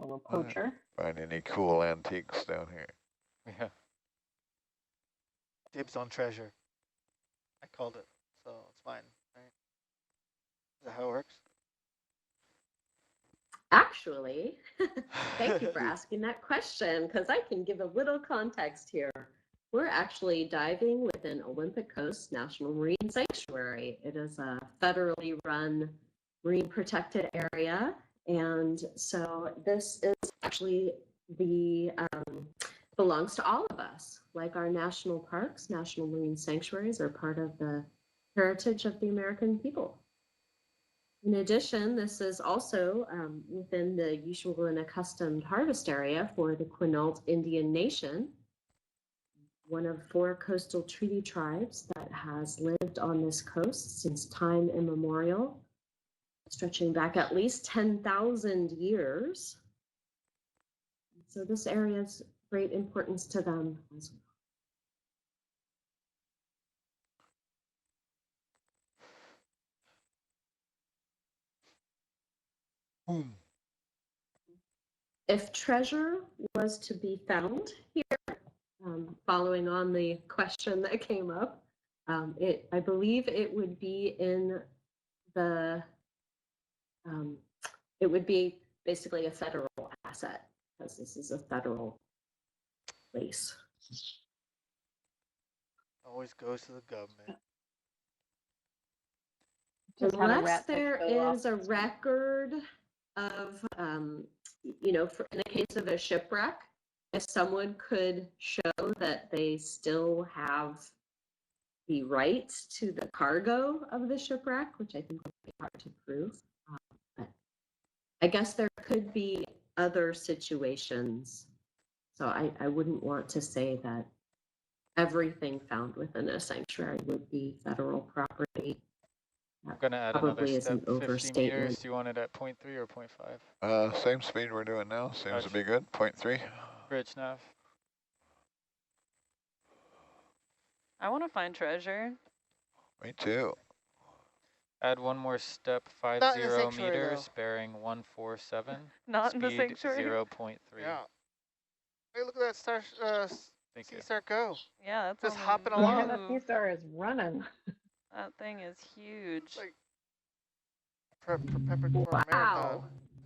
A little poacher. Find any cool antiques down here. Yeah. Dibs on treasure. I called it, so it's mine, right? Is that how it works? Actually, thank you for asking that question, because I can give a little context here. We're actually diving within Olympic Coast National Marine Sanctuary. It is a federally run marine protected area. And so this is actually belongs to all of us. Like our national parks, national marine sanctuaries are part of the heritage of the American people. In addition, this is also within the usual and accustomed harvest area for the Quinault Indian Nation, one of 4 coastal treaty tribes that has lived on this coast since time immemorial, stretching back at least 10,000 years. So this area is great importance to them as well. If treasure was to be found here, following on the question that came up, I believe it would be in the, it would be basically a federal asset, because this is a federal place. Always goes to the government. Unless there is a record of, you know, in the case of a shipwreck, if someone could show that they still have the rights to the cargo of the shipwreck, which I think would be hard to prove. But I guess there could be other situations. So I wouldn't want to say that everything found within a sanctuary would be federal property. I'm going to add another step, 50 meters. Do you want it at 0.3 or 0.5? Same speed we're doing now. Seems to be good. 0.3. Bridge nav. I want to find treasure. Me too. Add one more step, 50 meters, bearing 147. Not speed in the sanctuary. 0.3. Yeah. Hey, look at that star. Sea Star go. Yeah, that's just hopping along. Yeah, that Sea Star is running. That thing is huge. It's like prepared for a marathon.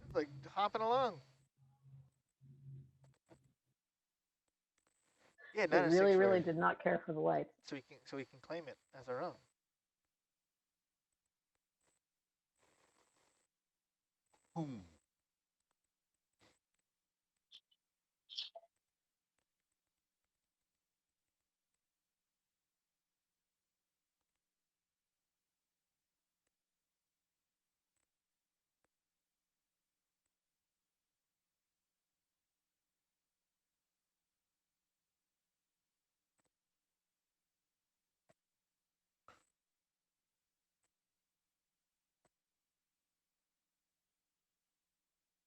It's like hopping along. Yeah, it really did not care for the lights. So we can claim it as our own.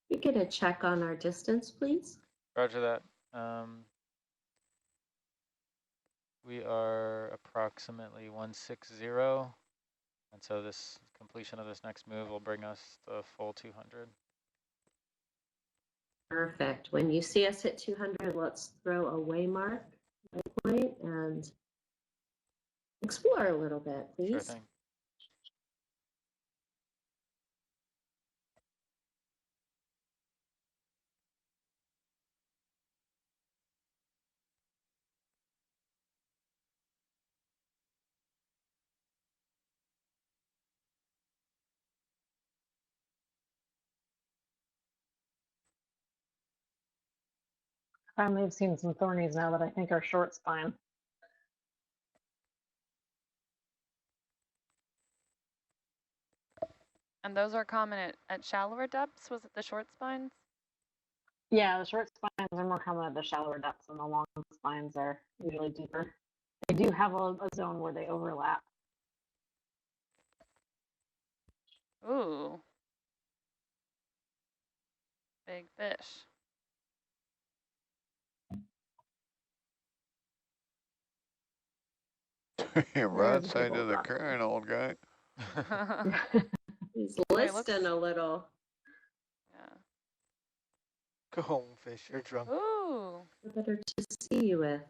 We get a check on our distance, please. Roger that. We are approximately 160, and so this completion of this next move will bring us the full 200. Perfect. When you see us hit 200, let's throw a waymark waypoint and explore a little bit, please. Sure thing. Finally, I've seen some thornies now that I think are short spine. And those are common at shallower depths? Was it the short spines? Yeah, the short spines are more common at the shallower depths, and the long spines are usually deeper. They do have a zone where they overlap. Ooh. Big fish. You're broadside to the current, old guy. He's listing a little. Yeah. Go home, fish. You're drunk. Ooh. Better to see you with.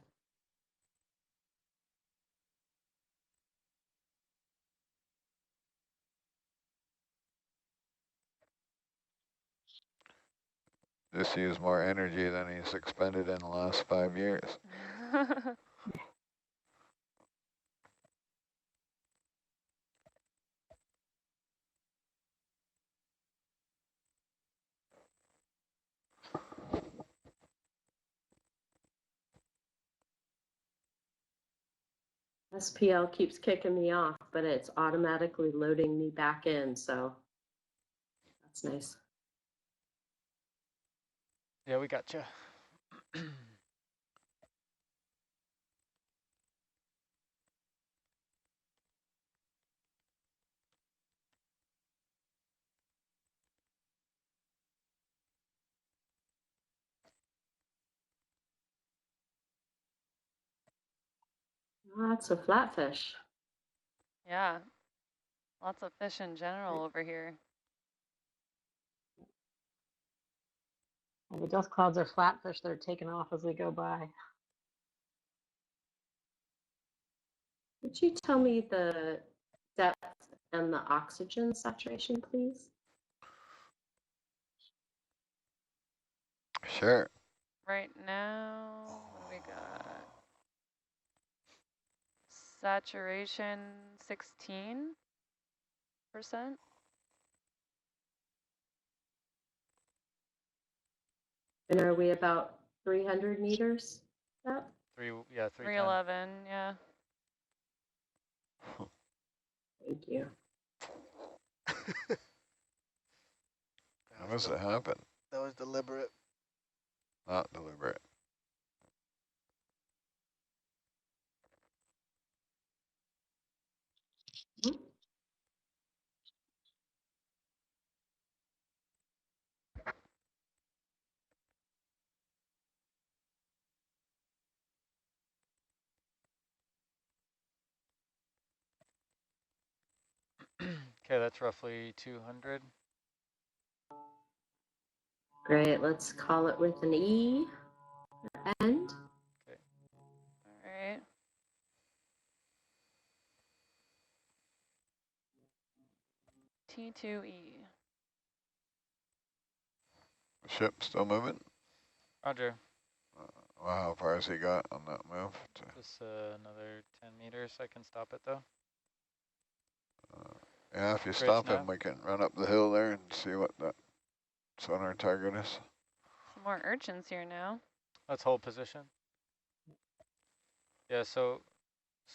Just used more energy than he's expended in the last 5 years. SPL keeps kicking me off, but it's automatically loading me back in, so that's nice. Yeah, we got you. Lots of flatfish. Yeah. Lots of fish in general over here. Well, the dust clouds are flatfish. They're taking off as we go by. Could you tell me the depth and the oxygen saturation, please? Sure. Right now, what do we got? Saturation 16%. And are we about 300 meters up? 310. 311, yeah. Thank you. How does it happen? That was deliberate. Not deliberate. Okay, that's roughly 200. Great, let's call it with an E or end. All right. T2E. Ship still moving? Roger. Well, how far has he got on that move? Just another 10 meters. I can stop it though. Yeah, if you Bridge stop nav. him, we can run up the hill there and see what that sonar target is. Some more urchins here now. Let's hold position. Yeah, so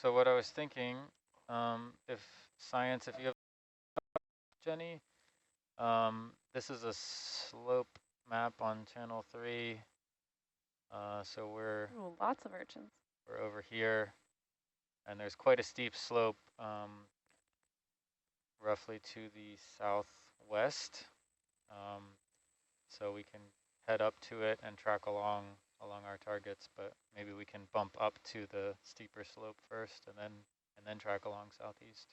what I was thinking, if you have Jenny, this is a slope map on channel 3. So we're Ooh, lots of urchins. over here, and there's quite a steep slope, roughly to the southwest. So we can head up to it and track along our targets, but maybe we can bump up to the steeper slope first, and then track along southeast.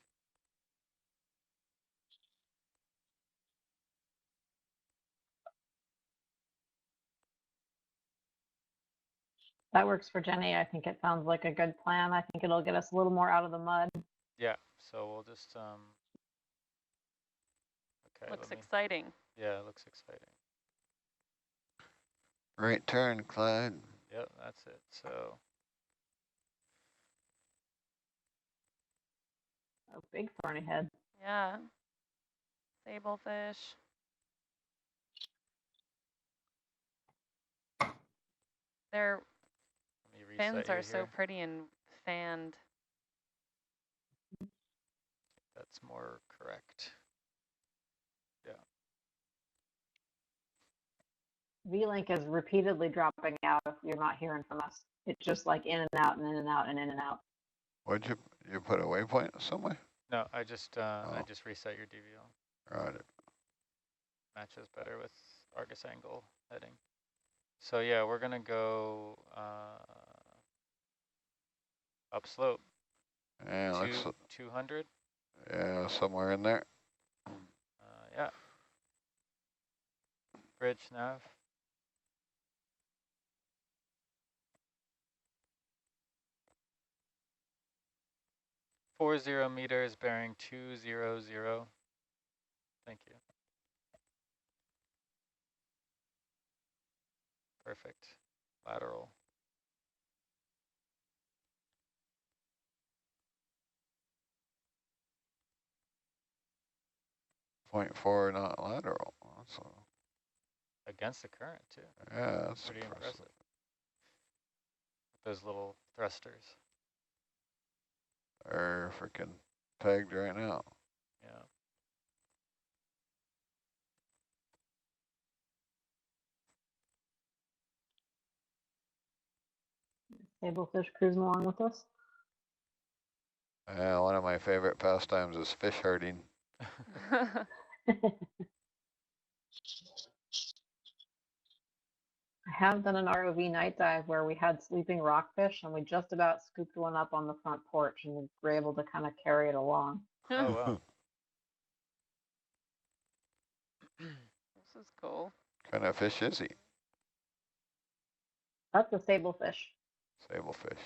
That works for Jenny. I think it sounds like a good plan. I think it'll get us a little more out of the mud. Yeah, so we'll just okay. Looks exciting. Yeah, it looks exciting. Right turn, Clyde. Yep, that's it. So Oh, big thorny head. Yeah. Sablefish. Their let me reset fins you are so here. pretty and fanned. That's more correct. Yeah. V-Link is repeatedly dropping out if you're not hearing from us. It's just like in and out and in and out and in and out. What'd you put a waypoint somewhere? No, I just reset your DVL. Roger. Matches better with Argus angle heading. So yeah, we're gonna go upslope. Yeah, looks 200. yeah, somewhere in there. Yeah. Bridge nav. 40 meters bearing 200. Thank you. Perfect. Lateral. .4 not lateral. That's Against the current too. yeah, that's Pretty impressive. impressive. Those little thrusters. They're freaking pegged right now. Yeah. Sablefish cruising along with us. Yeah, one of my favorite pastimes is fish herding. I have done an ROV night dive where we had sleeping rockfish and we just about scooped one up on the front porch and we were able to kind of carry it along. Oh, wow. This is cool. What kind of fish is he? That's a sablefish. Sablefish.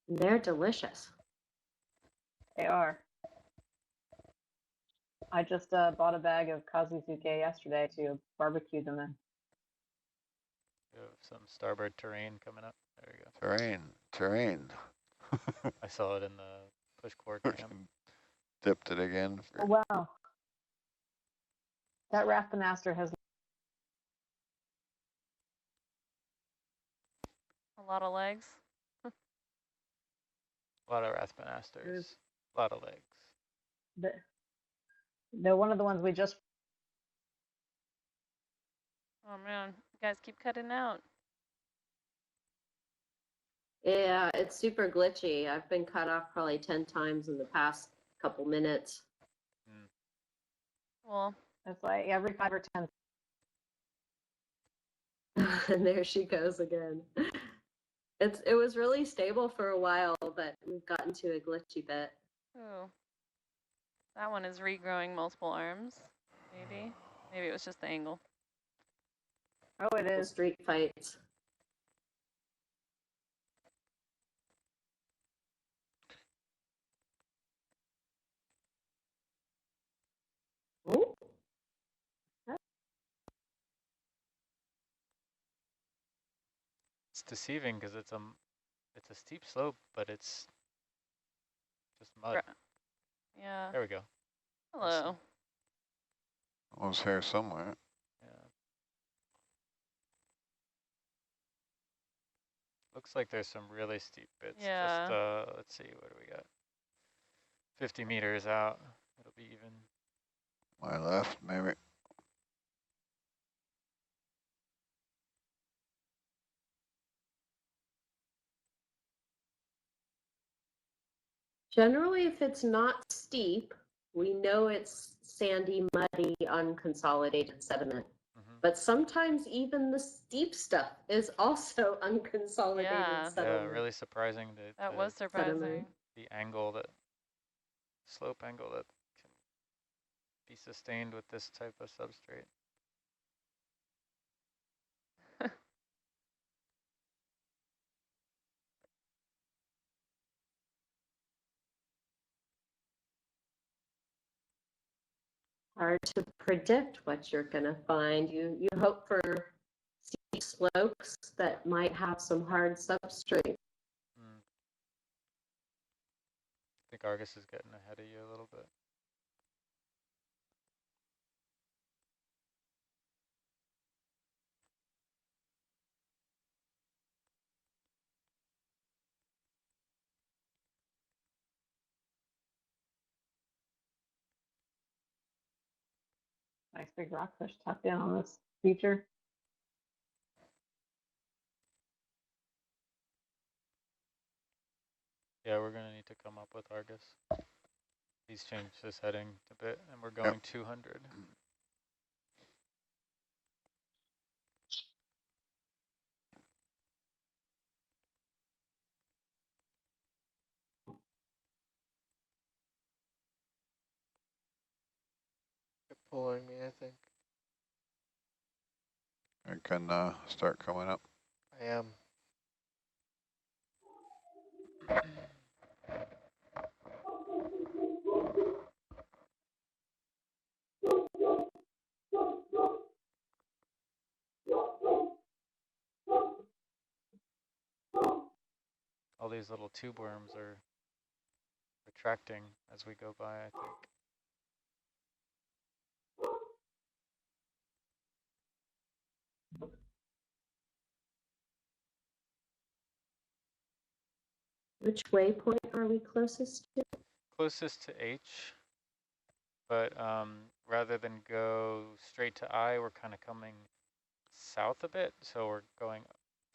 They're delicious. They are. I just bought a bag of kazusuke yesterday to barbecue them in. You have some starboard terrain coming up. There you go. Terrain. I saw it in the push core cam. Dipped it again. Oh, wow. That Rathbanaster has A lot of legs. A lot of Rathbanasters. A lot of legs. they're one of the ones we just. Oh man, you guys keep cutting out. Yeah, it's super glitchy. I've been cut off probably 10 times in the past couple minutes. Well, It's like every 5 or 10. And there she goes again. It was really stable for a while, but we've gotten to a glitchy bit. ooh. That one is regrowing multiple arms, maybe. Maybe it was just the angle. Oh, it is. Street fights. Ooh. It's deceiving because it's a steep slope, but it's just mud. Yeah. There we go. Hello. I was here somewhere. Yeah. Looks like there's some really steep bits. Yeah. Just, let's see, what do we got? 50 meters out. It'll be even. My left, maybe. Generally, if it's not steep, we know it's sandy, muddy, unconsolidated sediment. But sometimes even the steep stuff is also unconsolidated Yeah. sediment. Yeah, really surprising That was surprising. the angle slope angle that can be sustained with this type of substrate. Hard to predict what you're going to find. You hope for steep slopes that might have some hard substrate. I think Argus is getting ahead of you a little bit. Nice big rockfish tucked in on this feature. Yeah, we're going to need to come up with Argus. He's changed his heading a bit, and we're going 200. You're pulling me, I think. I can start coming up. I am. all these little tube worms are retracting as we go by, I think. Which waypoint are we closest to? Closest to H, but rather than go straight to I, we're kind of coming south a bit, so we're going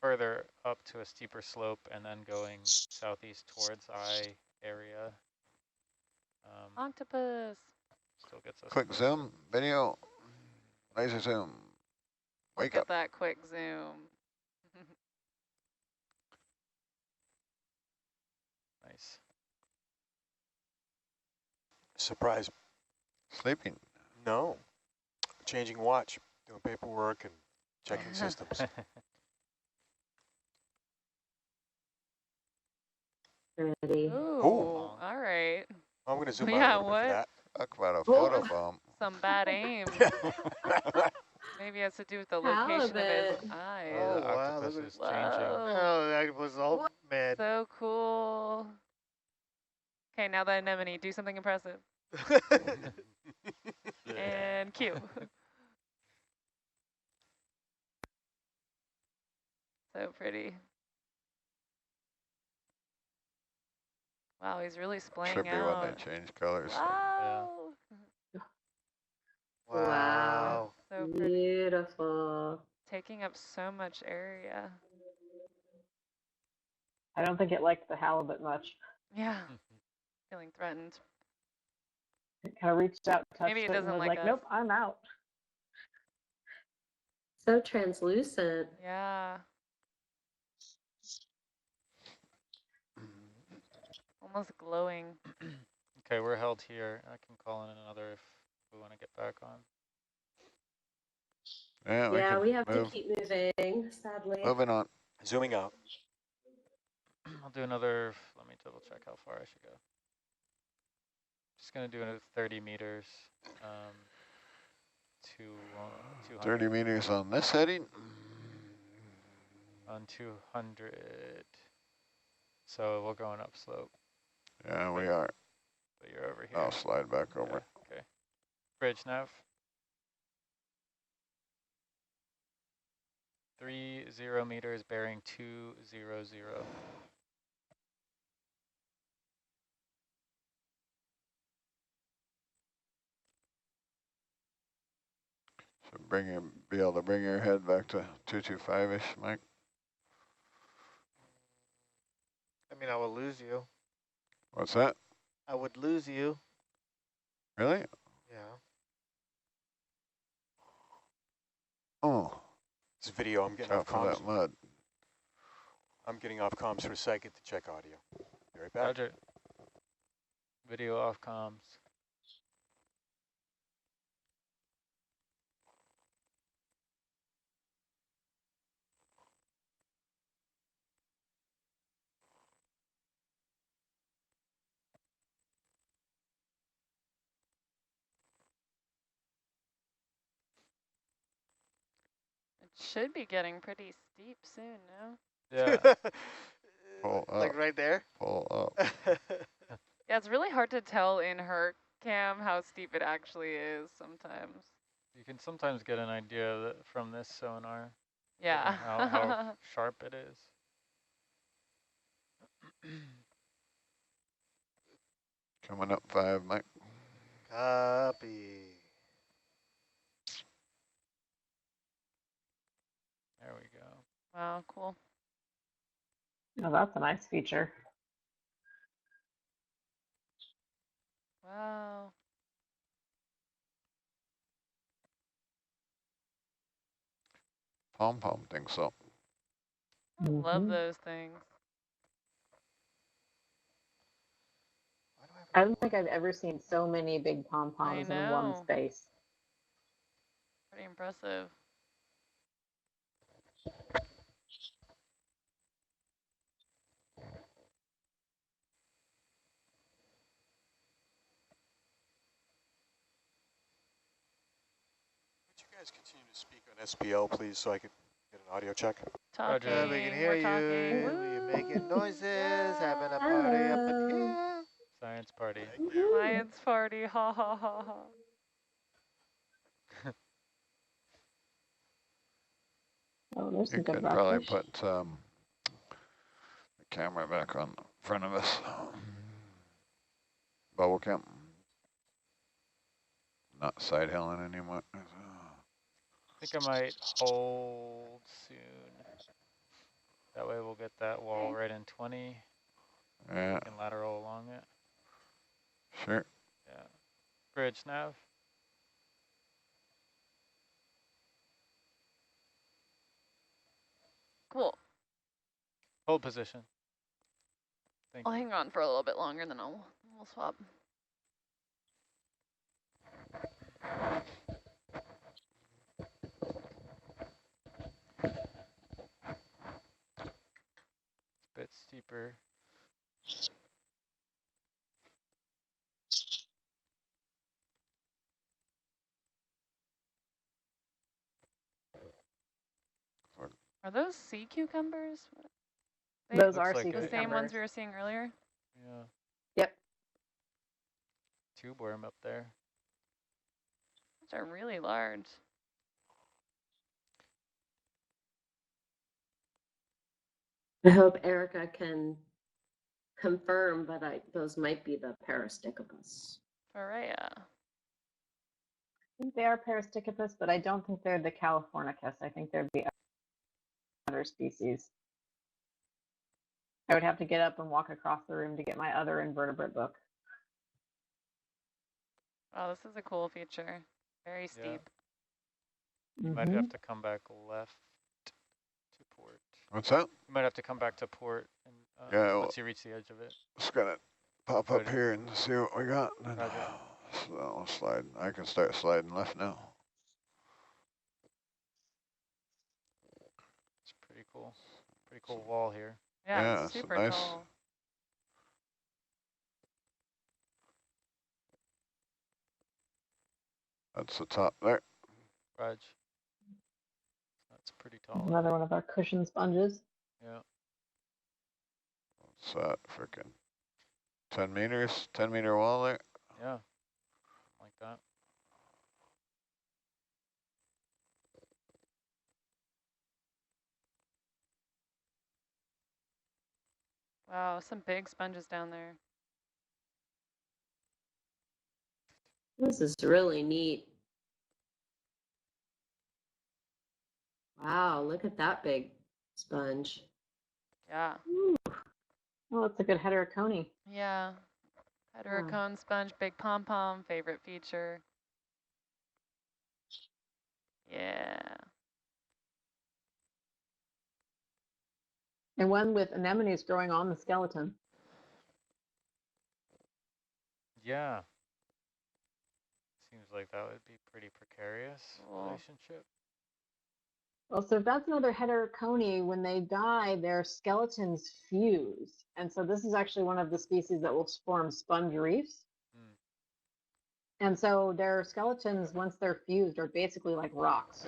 further up to a steeper slope and then going southeast towards I area. Octopus. Still gets us. Quick zoom, video, laser zoom. Wake Look up. at that quick zoom. Nice. Surprise. Sleeping. No. Changing watch, doing paperwork and checking systems. Ready. Ooh, all right. I'm going to zoom Yeah, out a little bit what? Talk about a Oh. photo bomb. Some bad aim. for that. Maybe it has to do with the location of his Halibut. eyes. Oh, the Oh, wow, octopus look at- is changing. Whoa. Oh, that was all mad. So cool. Okay, now the anemone, do something impressive. And cue. So pretty. Wow, he's really splaying Should be when out. they change colors. Wow. Wow. So pretty. Beautiful. Taking up so much area. I don't think it liked the halibut much. Yeah. Feeling threatened. It kind of reached out, touched Maybe it it, and doesn't was like like, us. nope, I'm out. So translucent. Yeah. Almost glowing. Okay, we're held here. I can call in another if we want to get back on. Yeah, Yeah, can we have move. to keep moving, sadly. Moving on. Zooming out. I'll do another, let me double check how far I should go. Just going to do another 30 meters to 200. 30 meters on this heading. On 200. So we're going up slope, Yeah, we are. but you're over here. I'll slide back over. Yeah, okay. Bridge nav. 30 meters bearing 200. So be able to bring your head back to 225-ish, Mike. I mean, I would lose you. What's that? I would lose you. Really? Yeah. Oh, This video, I'm getting out off for comms. that mud. I'm getting off comms for a second to check audio. Be right back. Roger. Video off comms. It should be getting pretty steep soon, no? Yeah. Pull Like up. right there? Pull up. Yeah, it's really hard to tell in her cam how steep it actually is sometimes. You can sometimes get an idea from this sonar. Yeah. How sharp it is. Coming up 5, Mike. Copy. There we go. Wow, cool. Oh, that's a nice feature. Wow. Pom-pom thinks so. I love Mhm. those things. Why do I have I don't think I've ever seen so many big I pom-poms in one know. space. Pretty impressive. Would you guys continue to speak on SPL, please, so I could get an audio check? Talking. Roger. we can hear We're you. talking. We making noises, having a party up in Hello. here. Science party. Woohoo. Science party, ha ha ha ha. Oh, there's You some good could probably rockfish. put the camera back on front of us. Bubble cam. Not side hilling anymore. I think I might hold soon. That way we'll get that wall right in 20. Yeah, We can lateral along it. sure. Yeah. Bridge nav. Cool. Hold position. Thank I'll you. hang on for a little bit longer, then we'll swap. It's a bit steeper. Are those sea cucumbers? Those Looks are like sea The it. same ones cucumbers. we were seeing earlier? Yeah. Yep. Tube worm up there. Which are really large. I hope Erica can confirm, but those might be the Parasticopus. Faraya. I think they are Parasticopus, but I don't think they're the Californicus. I think they're the other species. I would have to get up and walk across the room to get my other invertebrate book. Wow, this is a cool feature. Very Yeah. steep. You might have to come back left to port. What's that? You might have to come back to port and Yeah, well, once you reach the edge of it. just gonna pop Go up ahead. here and see what we got. And then Roger. so I'll slide. I can start sliding left now. It's pretty cool. Pretty cool wall here. Yeah, Yeah, it's it's super nice. tall. That's the top there. Raj. That's pretty tall. Another one of our cushion sponges. Yeah. What's that? Freaking 10 meters, 10-meter wall there. Yeah. Like that. Wow, some big sponges down there. This is really neat. Wow, look at that big sponge. Yeah. Oh, it's a good heterocony. Yeah. Heterocone sponge, big pom-pom, favorite feature. Yeah. And one with anemones growing on the skeleton. Yeah. Seems like that would be pretty precarious Cool. relationship. Well, so if that's another heterocony, when they die, their skeletons fuse. And so this is actually one of the species that will form sponge reefs. And so their skeletons, once they're fused, are basically like rocks.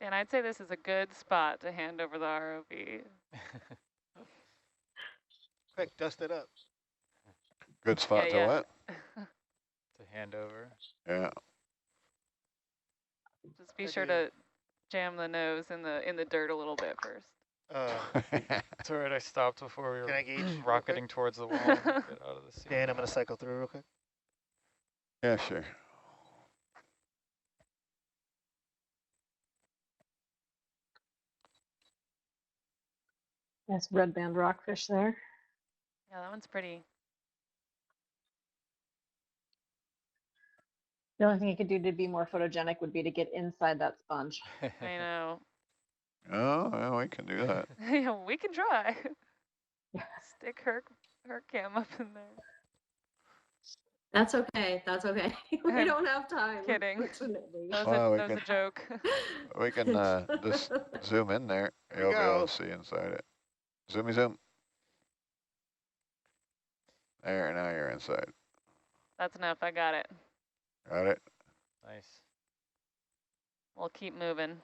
Dan, I'd say this is a good spot to hand over the ROV. Quick, dust it up. Good spot to what? To hand over. Yeah. Just be sure to jam the nose in the dirt a little bit first. It's all right, I stopped before we Can I were gauge real rocketing quick? towards the wall. Get out of the sea. Dan, I'm going to cycle through real quick. Yeah, sure. Nice red band rockfish there. Yeah, that one's pretty. The only thing you could do to be more photogenic would be to get inside that sponge. I know. Oh, well, we can do that. Yeah, we can try. Stick her cam up in there. That's okay. That's okay. We I'm don't have time. kidding. Unfortunately. That Well, was a joke. We can just zoom in there. Here You'll we be able go. to see inside it. Zoomy zoom. There, now you're inside. That's enough. I got it. Got it? Nice. We'll keep moving.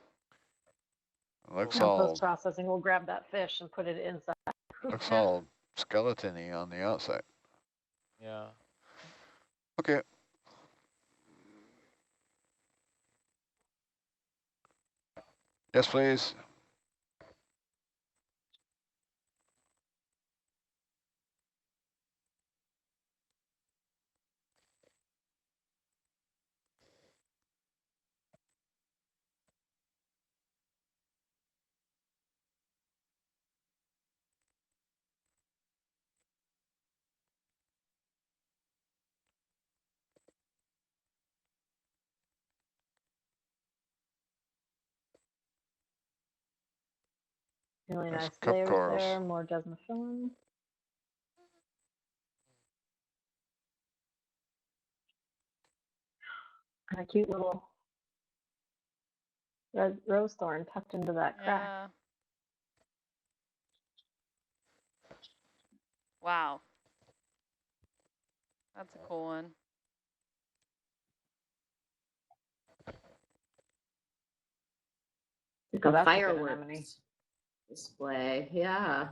Looks Now all post-processing, we'll grab that fish and put it inside. looks Yeah. all skeleton-y on the outside. Yeah. Okay. Yes, please. Really There's nice cup layers corals. there, more desmophyllum. And a cute little red rose thorn tucked into that crack. Yeah. Wow. That's a cool one. Like Oh, a that's a good anemone. fireworks display. Yeah.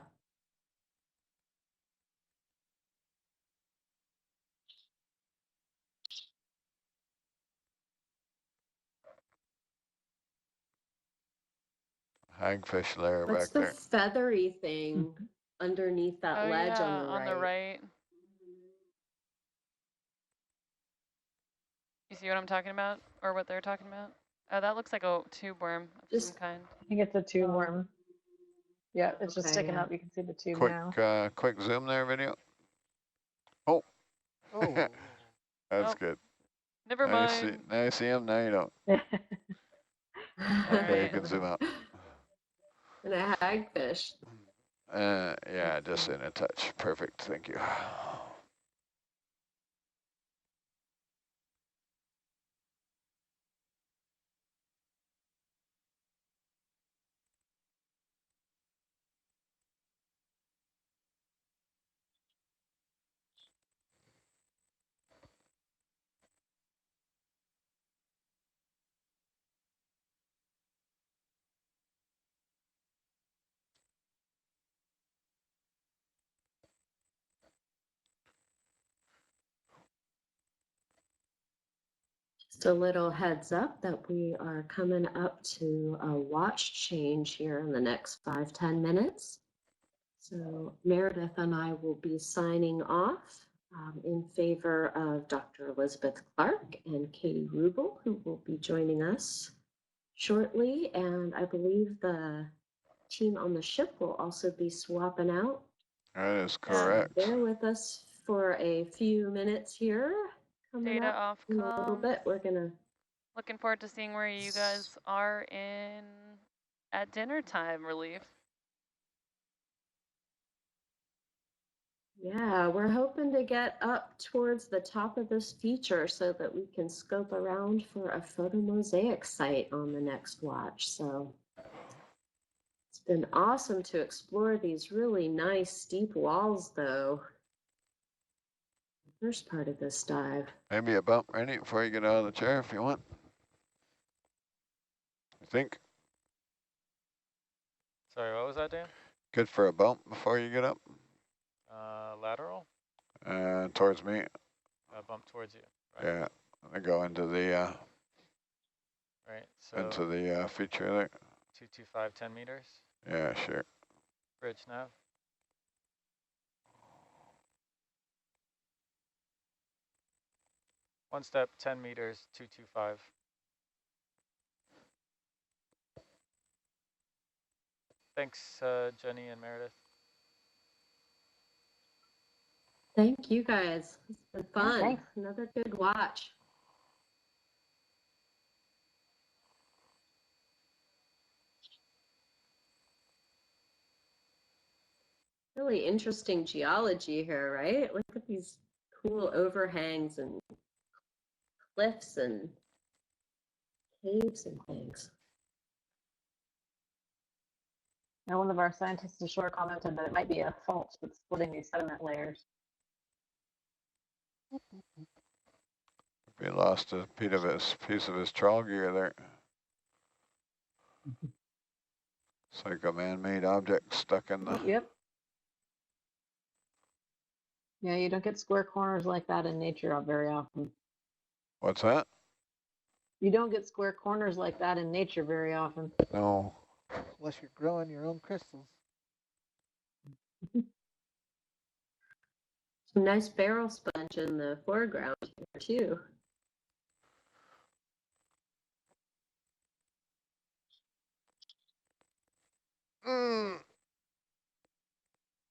Hagfish layer What's back the there. feathery thing underneath that Oh ledge yeah, on the right? You see what I'm talking about, or what they're talking about? Oh, that looks like a tube worm of some Just kind. I think it's a tube Oh. worm. Yeah, it's just Okay, sticking yeah. up. You can see the tube Quick, now. quick zoom there, video. Oh, Oh, that's Oh, good. never Now you see, mind. now you see him. Now you don't. All Okay, you right. can zoom out. And a hagfish. Yeah, just in a touch. Perfect. Thank you. Just a little heads up that we are coming up to a watch change here in the next 5-10 minutes. So Meredith and I will be signing off in favor of Dr. Elizabeth Clark and Katie Rubel, who will be joining us shortly. And I believe the team on the ship will also be swapping out. That is Yeah. correct. Bear with us for a few minutes here. Coming Data up off in a little comms. bit, we're gonna. Looking forward to seeing where you guys are at dinner time, Relief. Yeah, we're hoping to get up towards the top of this feature so that we can scope around for a photomosaic site on the next watch. So it's been awesome to explore these really nice steep walls though. The first part of this dive. Maybe a bump ready before you get out of the chair if you want. I think. Sorry, what was that, Dan? Good for a bump before you get up. Lateral? Towards me. Bump towards you. Right. Yeah. I go into the Right. So feature there. 225, 10 meters. Yeah, sure. Bridge nav. One step, 10 meters, 225. Thanks, Jenny and Meredith. Thank you guys. It's been fun. thanks. Another good watch. Really interesting geology here, right? Look at these cool overhangs and cliffs and caves and things. Now, one of our scientists ashore commented that it might be a fault that's splitting these sediment layers. We lost a piece of his trawl gear there. It's like a man-made object stuck in the. Yep. Yeah, you don't get square corners like that in nature very often. What's that? You don't get square corners like that in nature very often. No. Unless you're growing your own crystals. Some nice barrel sponge in the foreground here too.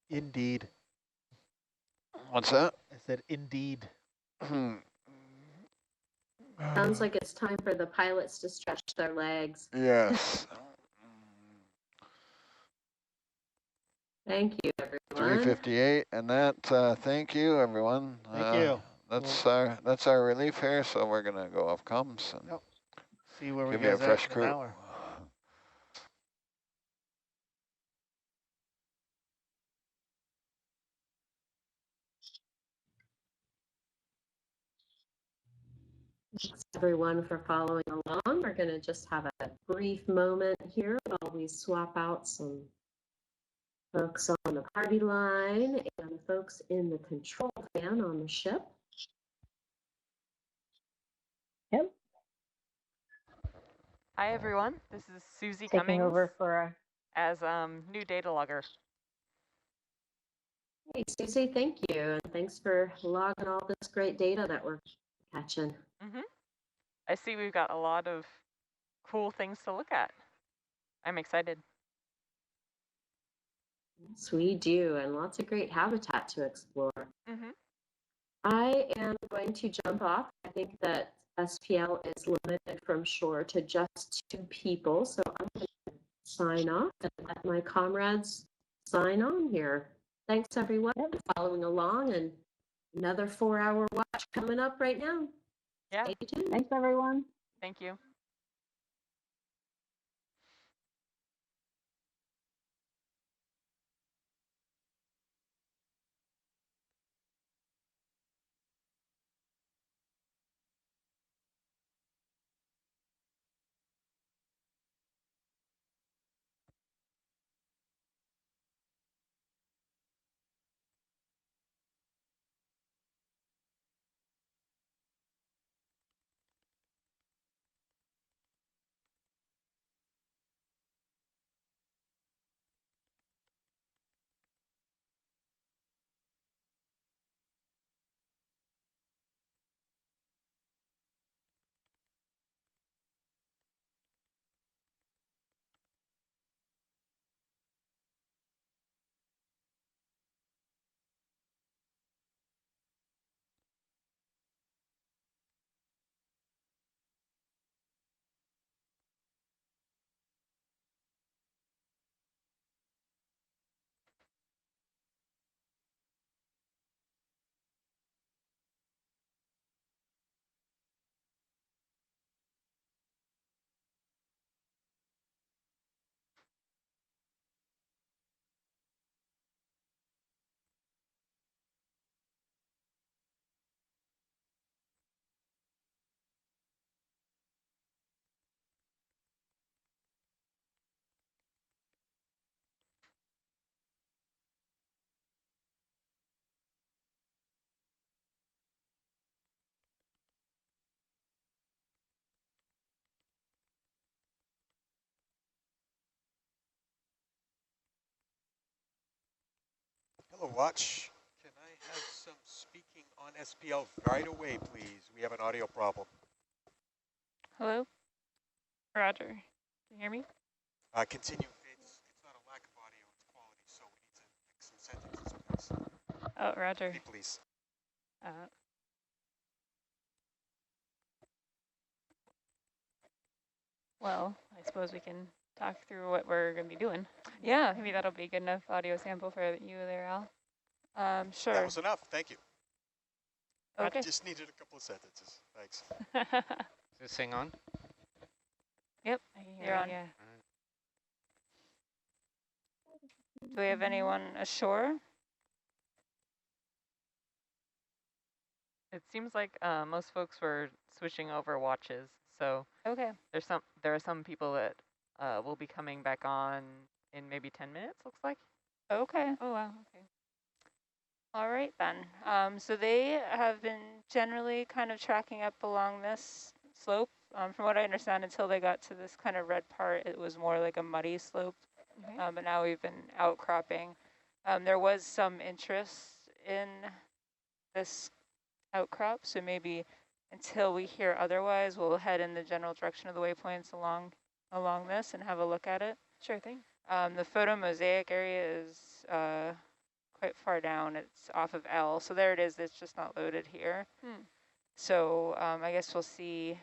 Indeed. What's that? I said indeed. Sounds like it's time for the pilots to stretch their legs. Yes. Thank you, everyone. 3:58, and that. Thank you, everyone. Thank you. That's our relief here. So we're gonna go off comms and See where we give you a guys fresh at in crew. an hour. Thanks everyone for following along. We're going to just have a brief moment here while we swap out some folks on the party line and folks in the control van on the ship. Yep. Hi everyone, this is Susie Taking Cummings over for as new data logger. Hey Susie, thank you. And thanks for logging all this great data that we're catching. I see we've got a lot of cool things to look at. I'm excited. Yes, we do, and lots of great habitat to explore. I am going to jump off. I think that SPL is limited from shore to just 2 people, so I'm going to sign off and let my comrades sign on here. Thanks everyone for following along, and another 4-hour watch coming up right now. Yeah. Stay tuned. Thanks, everyone. Thank you. Hello, Watch. Can I have some speaking on SPL right away, please? We have an audio problem. Hello? Roger. Can you hear me? Continue. It's not a lack of audio, it's quality, so we need to fix some sentences, please. Oh, Roger. Hey, please. Well, I suppose we can talk through what we're going to be doing. Yeah. Maybe that'll be good enough audio sample for you there, Al. Sure. That was enough, thank you. Okay. I just needed a couple of sentences, thanks. Is this thing on? Yep, I can hear you. Yeah. Do we have anyone ashore? It seems like most folks were switching over watches, so Okay. there are some people that We'll be coming back on in maybe 10 minutes, looks like. Okay. Oh, wow. Okay. All right, then. So they have been generally kind of tracking up along this slope. From what I understand, until they got to this kind of red part, it was more like a muddy slope. Okay. But now we've been outcropping. There was some interest in this outcrop, so maybe until we hear otherwise, we'll head in the general direction of the waypoints along this and have a look at it. Sure thing. The photo mosaic area is quite far down. It's off of L, so there it is. It's just not loaded here. So I guess we'll see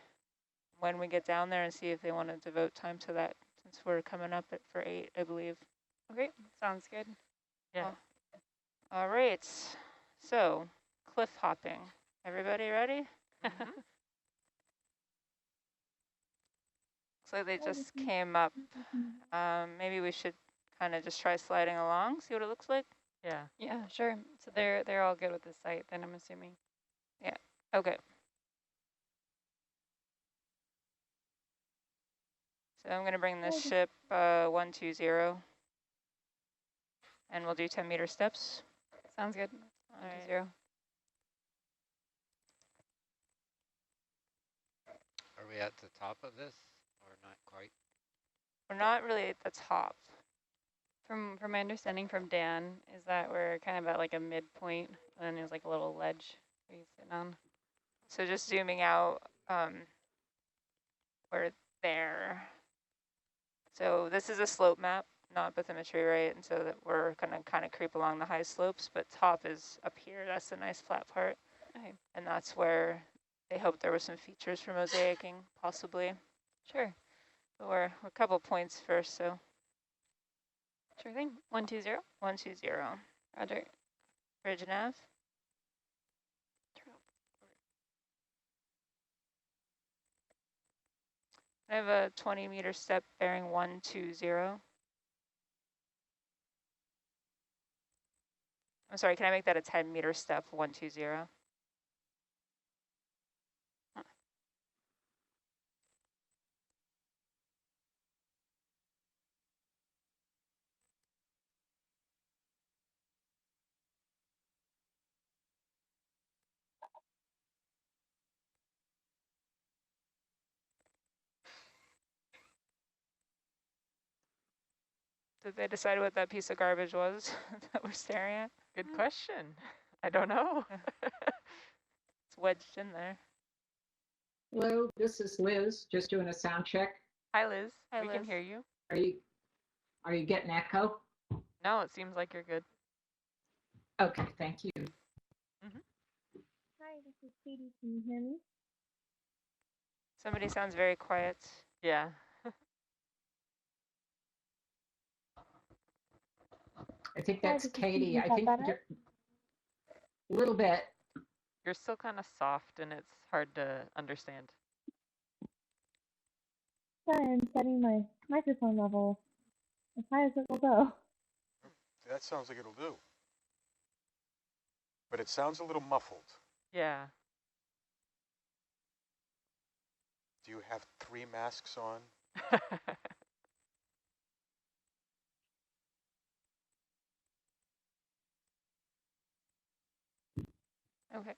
when we get down there and see if they want to devote time to that, since we're coming up for 8, I believe. Okay, sounds good. Yeah. All right, so cliff hopping. Everybody ready? Mhm. Looks like they just came up. Maybe we should kind of just try sliding along, see what it looks like. Yeah. Yeah, sure. So they're all good with the site, then I'm assuming. Yeah. Okay. So I'm gonna bring this ship 120, and we'll do 10-meter steps. Sounds good. 120. Are we at the top of this or not quite? We're not really at the top. From my understanding from Dan, is that we're kind of at like a midpoint, and then there's like a little ledge we're sitting on. So just zooming out, we're there. So this is a slope map, not bathymetry, right? And so that we're gonna kind of creep along the high slopes, but top is up here. That's the nice flat part. Okay. And that's where they hoped there were some features for mosaicing, possibly. Sure. But we're a couple points first, so. Sure thing. 120. 120. Roger. Bridge nav. I have a 20-meter step bearing 120. I'm sorry, can I make that a 10-meter step 120? Did they decide what that piece of garbage was that we're staring at? Good question. I don't know. It's wedged in there. Hello, this is Liz, just doing a sound check. Hi, Liz. Hi, We Liz. can hear you. Are you getting echo? No, it seems like you're good. Okay, thank you. Hi, this is Katie. Can you hear me? Somebody sounds very quiet. Yeah. I think Hi, that's this is Katie. Is I that think better? you're a little bit. You're still kind of soft and it's hard to understand. Sorry, I'm setting my microphone level as high as it will go. That sounds like it'll do. But it sounds a little muffled. Yeah. Do you have 3 masks on? Okay.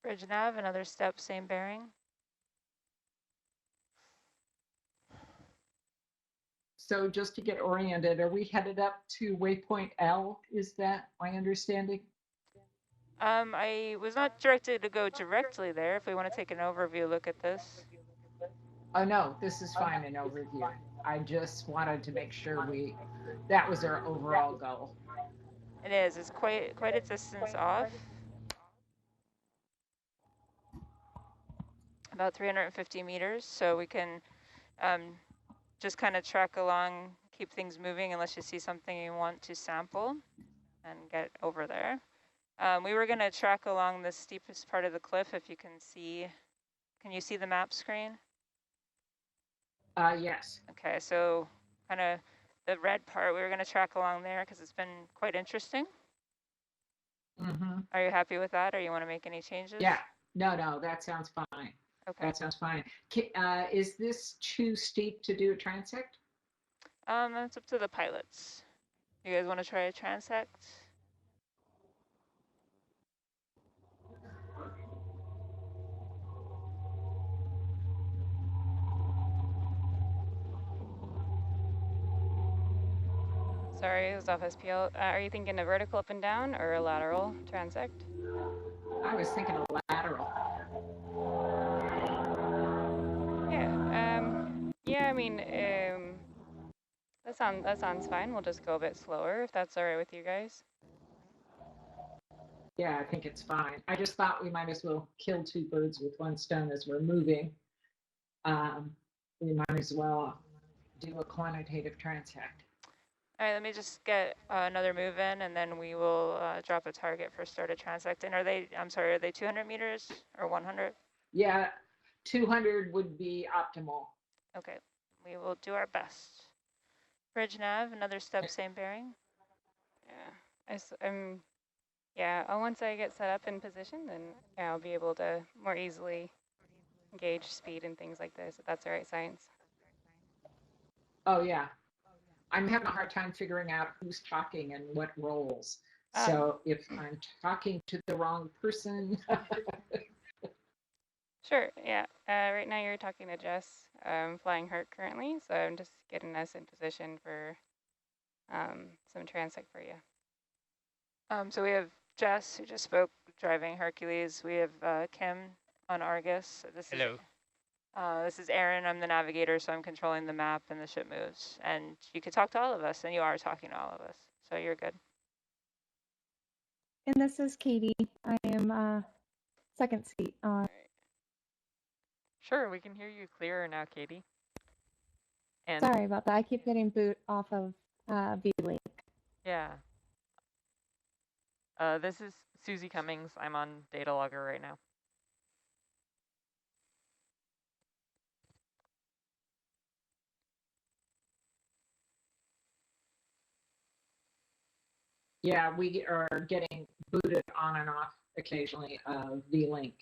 Bridge nav, another step, same bearing. So just to get oriented, are we headed up to waypoint L? Is that my understanding? I was not directed to go directly there. If we want to take an overview look at this. Oh, no, this is fine, an overview. I just wanted to make sure that was our overall goal. It is. It's quite a distance off. About 350 meters. So we can just kind of track along, keep things moving unless you see something you want to sample and get over there. We were going to track along the steepest part of the cliff. If you can see, can you see the map screen? Yes. Okay, so kind of the red part, we were going to track along there because it's been quite interesting. Mm-hmm. Are you happy with that, or you want to make any changes? Yeah. No, that sounds fine. Okay. That sounds fine. Is this too steep to do a transect? That's up to the pilots. You guys want to try a transect? Sorry, it was off SPL. Are you thinking a vertical up and down or a lateral transect? I was thinking of lateral. Yeah, I mean, that sounds fine. We'll just go a bit slower if that's all right with you guys. Yeah, I think it's fine. I just thought we might as well kill two birds with one stone as we're moving. We might as well do a quantitative transect. All right, let me just get another move in, and then we will drop a target for start a transect. And are they 200 meters or 100? Yeah, 200 would be optimal. Okay, we will do our best. Bridge nav, another step, same bearing. Once I get set up in position, then I'll be able to more easily gauge speed and things like this, if that's all right, Science. Oh, yeah. I'm having a hard time figuring out who's talking and what roles. So if I'm talking to the wrong person. Sure, yeah. Right now you're talking to Jess. I'm flying Herc currently, so I'm just getting us in position for some transect for you. So we have Jess, who just spoke, driving Hercules. We have Kim on Argus. Hello. This is Aaron. I'm the navigator, so I'm controlling the map and the ship moves. And you could talk to all of us, and you are talking to all of us, so you're good. And this is Katie. I am second seat on. Sure, we can hear you clearer now, Katie. And Sorry about that. I keep getting boot off of V-Link. yeah. This is Susie Cummings. I'm on data logger right now. Yeah, we are getting booted on and off occasionally of V-Link.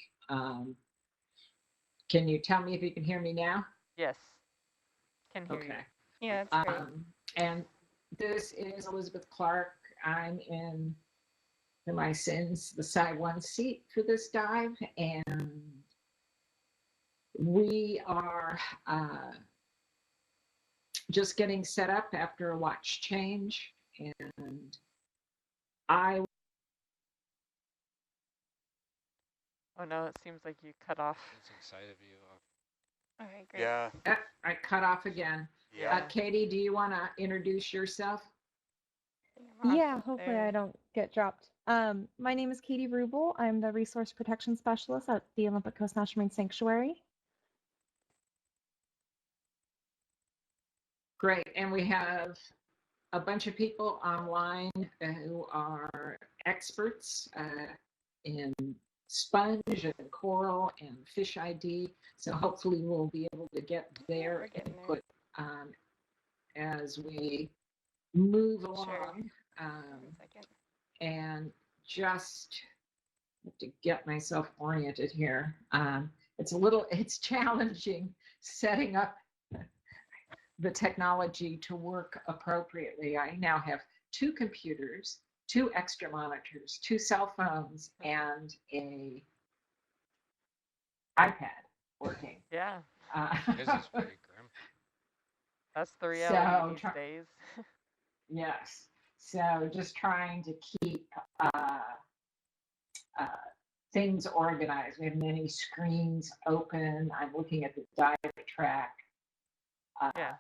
Can you tell me if you can hear me now? Yes, can hear you. Yeah, that's great. And this is Elizabeth Clark. I'm in, for my sins, the side one seat for this dive, and we are just getting set up after a watch change, and Oh no, it seems like you cut off. Inside of you. All right, great. Yeah. I cut off again. Yeah. Katie, do you want to introduce yourself? Yeah, hopefully I don't get dropped. My name is Katie Rubel. I'm the Resource Protection Specialist at the Olympic Coast National Marine Sanctuary. Great, and we have a bunch of people online who are experts in sponge and coral and fish ID. So hopefully we'll be able to get their input as we move along. And just have to get myself oriented here. It's challenging setting up the technology to work appropriately. I now have 2 computers, 2 extra monitors, 2 cell phones, and a iPad working. Yeah. This is pretty grim. That's the reality these days. Yes. So just trying to keep things organized. We have many screens open. I'm looking at the dive track. Yeah.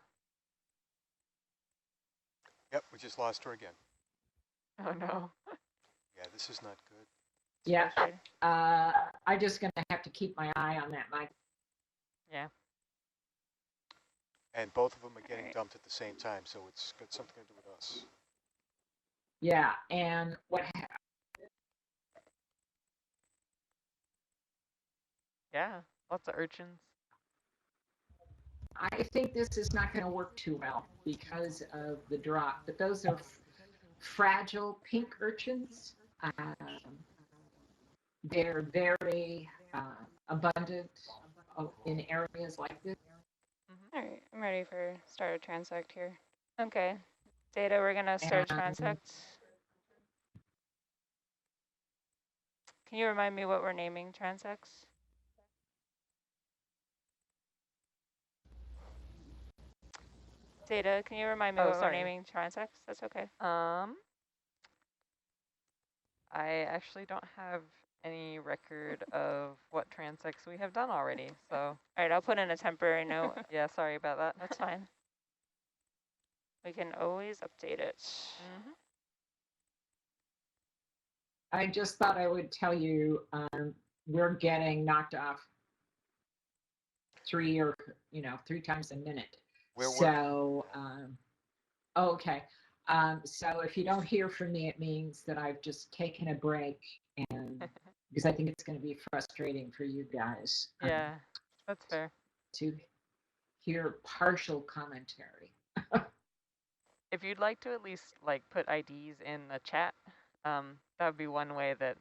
Yep, we just lost her again. Oh no. Yeah, this is not good. Yeah. I'm just going to have to keep my eye on that mic. Yeah. And both of them are getting dumped at the same time, so it's got something to do with us. Yeah, and what Yeah, lots of urchins. I think this is not going to work too well because of the drop, but those are fragile pink urchins. They're very abundant in areas like this. All right, I'm ready for start a transect here. Okay, Data, we're gonna start transect. Can you remind me what we're naming transects? Data, can you remind me what we're naming transects? That's okay. I actually don't have any record of what transects we have done already, so. All right, I'll put in a temporary note. Yeah, sorry about that. That's fine. We can always update it. I just thought I would tell you we're getting knocked off 3 times a minute. So, okay. So if you don't hear from me, it means that I've just taken a break, and because I think it's going to be frustrating for you guys. Yeah, that's fair. To hear partial commentary. If you'd like to at least like put IDs in the chat, that would be one way that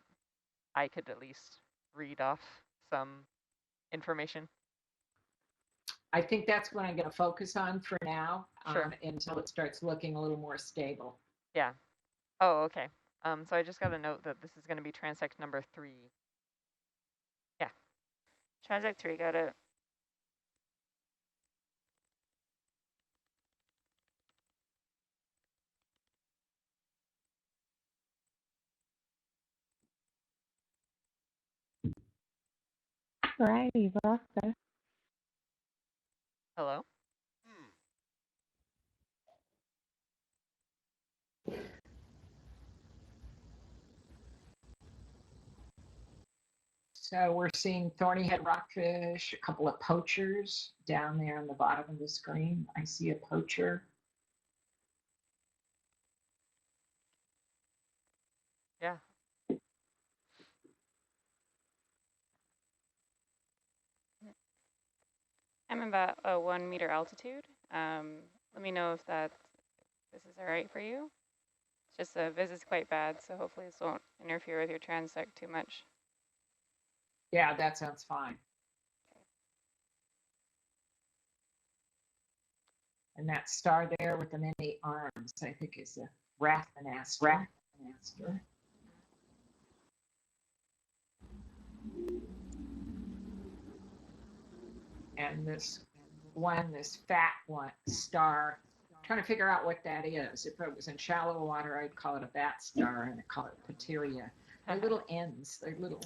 I could at least read off some information. I think that's what I'm going to focus on for now, Sure. Until it starts looking a little more stable. Yeah. Oh, okay. So I just got a note that this is going to be transect number 3. Yeah. Transect 3, got it. Alrighty, well, Hello? So we're seeing thorny head rockfish, a couple of poachers down there on the bottom of the screen. I see a poacher. Yeah. I'm about a 1 meter altitude. Let me know if this is all right for you. It's just the visit's quite bad, so hopefully this won't interfere with your transect too much. Yeah, that sounds fine. And that star there with the many arms, I think, is a Rathanaster. And this fat one, star, trying to figure out what that is. If it was in shallow water, I'd call it a bat star, and I'd call it Pateria. Their little ends, their little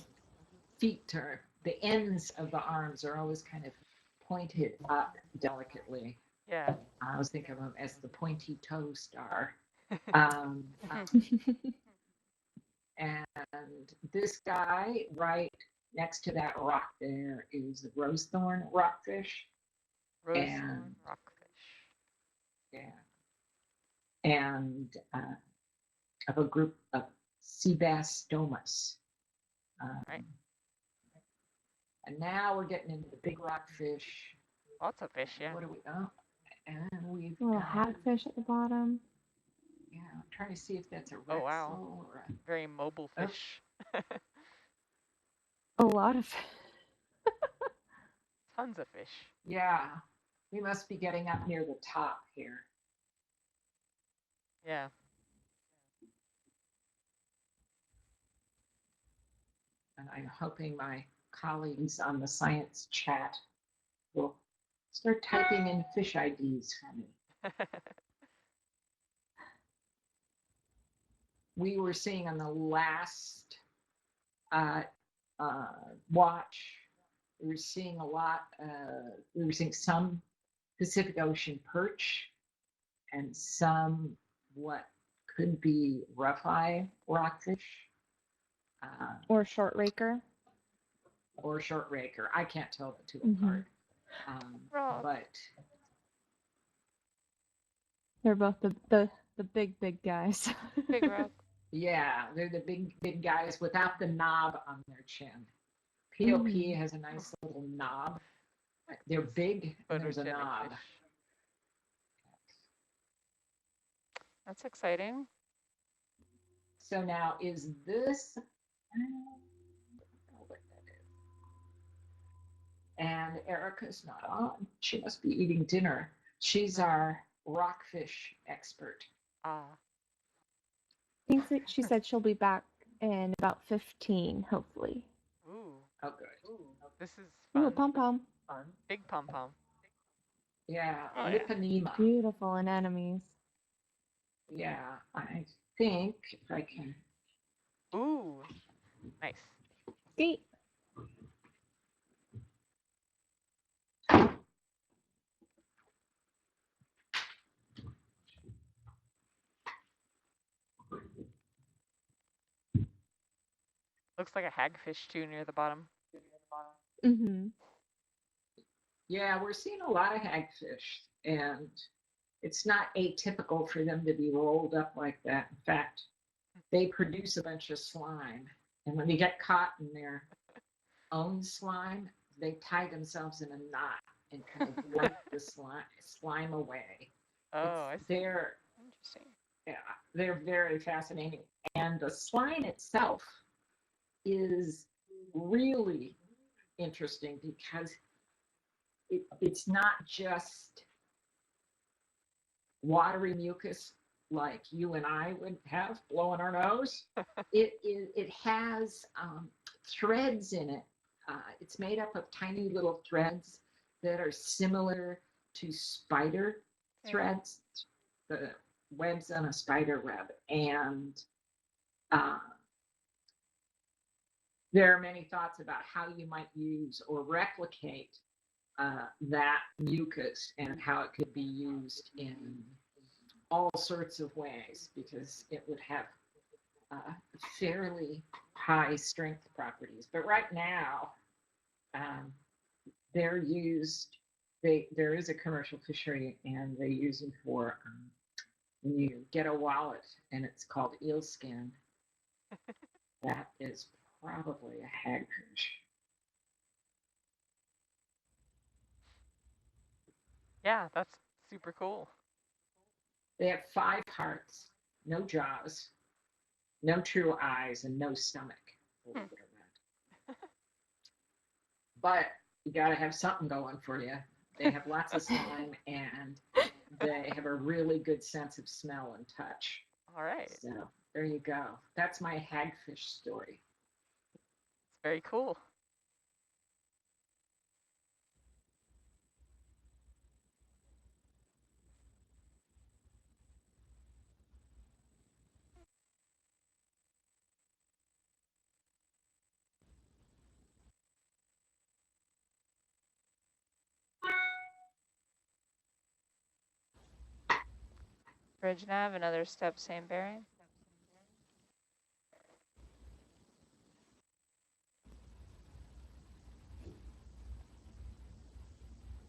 feet, or the ends of the arms are always kind of pointed up delicately. Yeah. I was thinking of them as the pointy toe star. And this guy right next to that rock there is the rosethorn rockfish. Rosethorn rockfish. Yeah. And of a group of sea bass stomas. Right. And now we're getting into the big rockfish. Lots of fish, yeah. What do we got? And we've little got hagfish at the bottom. Yeah, I'm trying to see if that's a Rexel or a... Very mobile fish. A lot of Tons of fish. Yeah, we must be getting up near the top here. Yeah. And I'm hoping my colleagues on the science chat will start typing in fish IDs for me. We were seeing on the last watch, we were seeing a lot, we were seeing some Pacific Ocean perch and some what could be rough-eye rockfish. Or short raker. Or short raker. I can't tell the two apart. But they're both the big guys. Big rock. Yeah, they're the big guys without the knob on their chin. POP has a nice little knob. They're big, and there's a knob. Fish. That's exciting. So now, is this? And Erica's not on. She must be eating dinner. She's our rockfish expert. Ah. She said she'll be back in about 15, hopefully. Ooh. Oh, good. This is fun. Ooh, a pom-pom. Big pom-pom. Yeah, Oh, yeah. Liponema. Beautiful anemones. Yeah, I think if I can. Ooh. Nice. Skate. Looks like a hagfish too near the bottom. Mm-hmm. Yeah, we're seeing a lot of hagfish, and it's not atypical for them to be rolled up like that. In fact, they produce a bunch of slime, and when they get caught in their own slime, they tie themselves in a knot and kind of wipe the slime away. Oh, I see. They're Interesting. Yeah, they're very fascinating, and the slime itself is really interesting because it's not just watery mucus like you and I would have blowing our nose. It has threads in it. It's made up of tiny little threads that are similar to spider threads, the webs on a spider web. And there are many thoughts about how you might use or replicate that mucus and how it could be used in all sorts of ways, because it would have fairly high strength properties. But right now, they're used, there is a commercial fishery, and they use them for when you get a wallet and it's called eel skin. That is probably a hagfish. Yeah, that's super cool. They have 5 hearts, no jaws, no true eyes, and no stomach. But you got to have something going for you. They have lots of slime, and they have a really good sense of smell and touch. All right. So there you go. That's my hagfish story. It's very cool. Bridge nav, another step, same bearing.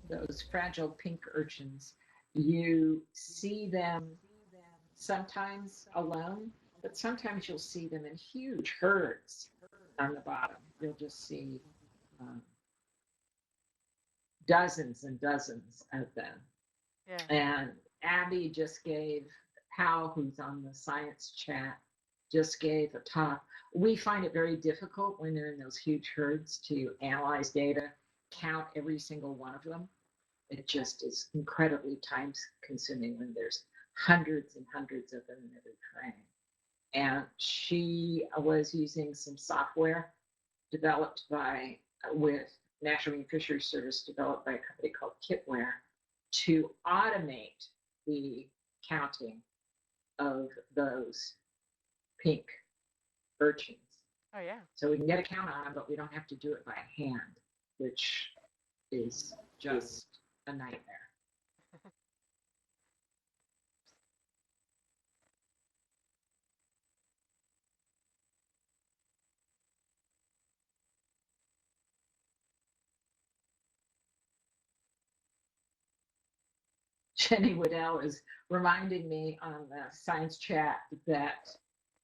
Those fragile pink urchins, you see them sometimes alone, but sometimes you'll see them in huge herds on the bottom. You'll just see dozens and dozens of them. Yeah. And Abby just gave, Hal, who's on the science chat, just gave a talk. We find it very difficult when they're in those huge herds to analyze data, count every single one of them. It just is incredibly time consuming when there's hundreds and hundreds of them in every frame. And she was using some software developed with National Marine Fisheries Service, developed by a company called Kitware, to automate the counting of those pink urchins. Oh, yeah. So we can get a count on them, but we don't have to do it by hand, which is just a nightmare. Jenny Waddell is reminding me on the science chat that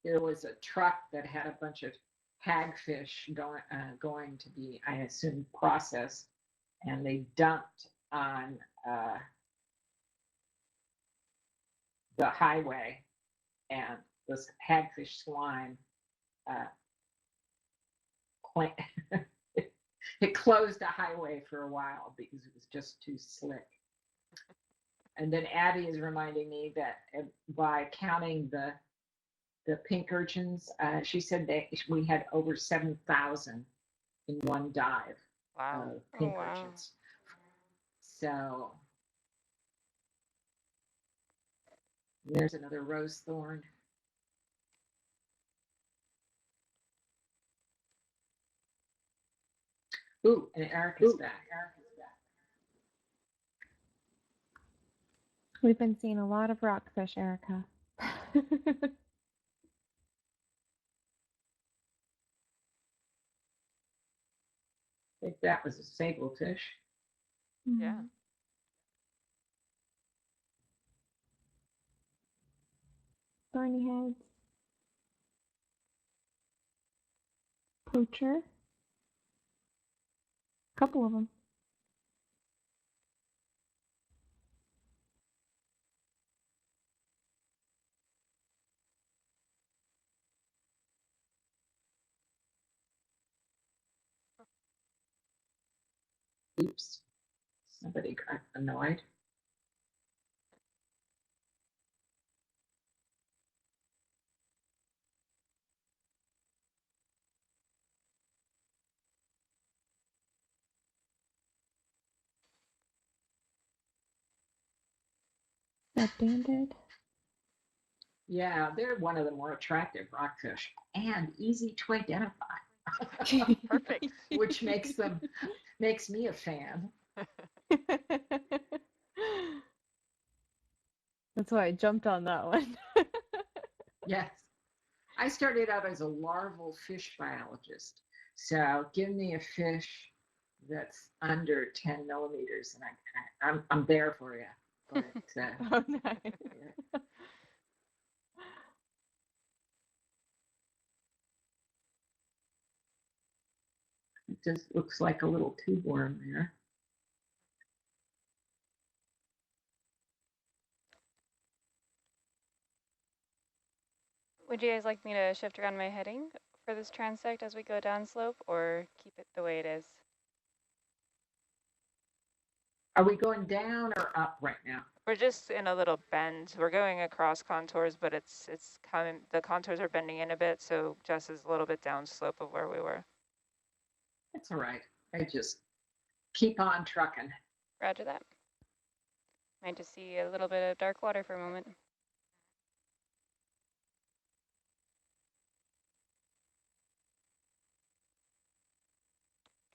there was a truck that had a bunch of hagfish going to be, I assume, processed, and they dumped on the highway, and this hagfish slime it closed a highway for a while because it was just too slick. And then Abby is reminding me that by counting the pink urchins, she said that we had over 7,000 in one dive of pink urchins. So there's another rose thorn. Ooh, and Erica's back. We've been seeing a lot of rockfish, Erica. I think that was a sablefish. Yeah. Thorny heads. Poacher. Couple of them. Oops. Somebody got annoyed. Red-banded. Yeah, they're one of the more attractive rockfish and easy to identify. Perfect. Which makes me a fan. That's why I jumped on that one. Yes. I started out as a larval fish biologist. So give me a fish that's under 10 millimeters and I'm there for you. But Oh, nice. yeah. It just looks like a little tube worm there. Would you guys like me to shift around my heading for this transect as we go down slope, or keep it the way it is? Are we going down or up right now? We're just in a little bend. We're going across contours, but it's coming. The contours are bending in a bit, so Jess is a little bit down slope of where we were. That's all right. I just keep on trucking. Roger that. Might just see a little bit of dark water for a moment.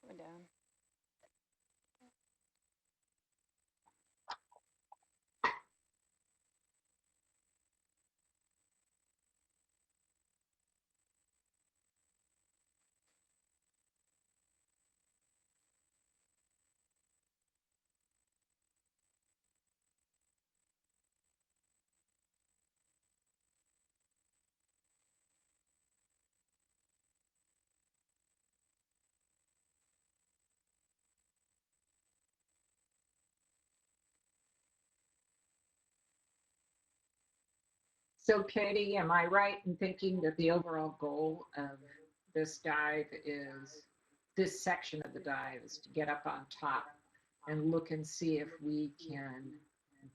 Coming down. So Katie, am I right in thinking that the overall goal of this dive is, this section of the dive is to get up on top and look and see if we can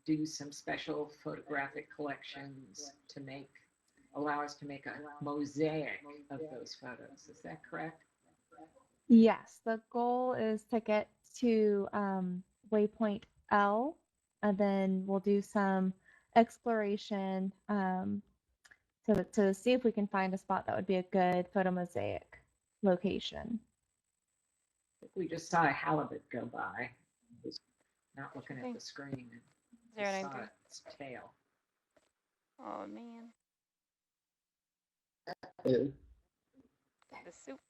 do some special photographic collections to allow us to make a mosaic of those photos. Is that correct? Yes, the goal is to get to waypoint L, and then we'll do some exploration to see if we can find a spot that would be a good photo mosaic location. We just saw a halibut go by. I was not looking at the screen and saw its tail. Oh man. Ew. The soup.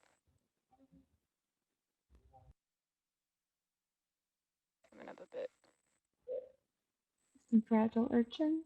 Coming up a bit. Some fragile urchins.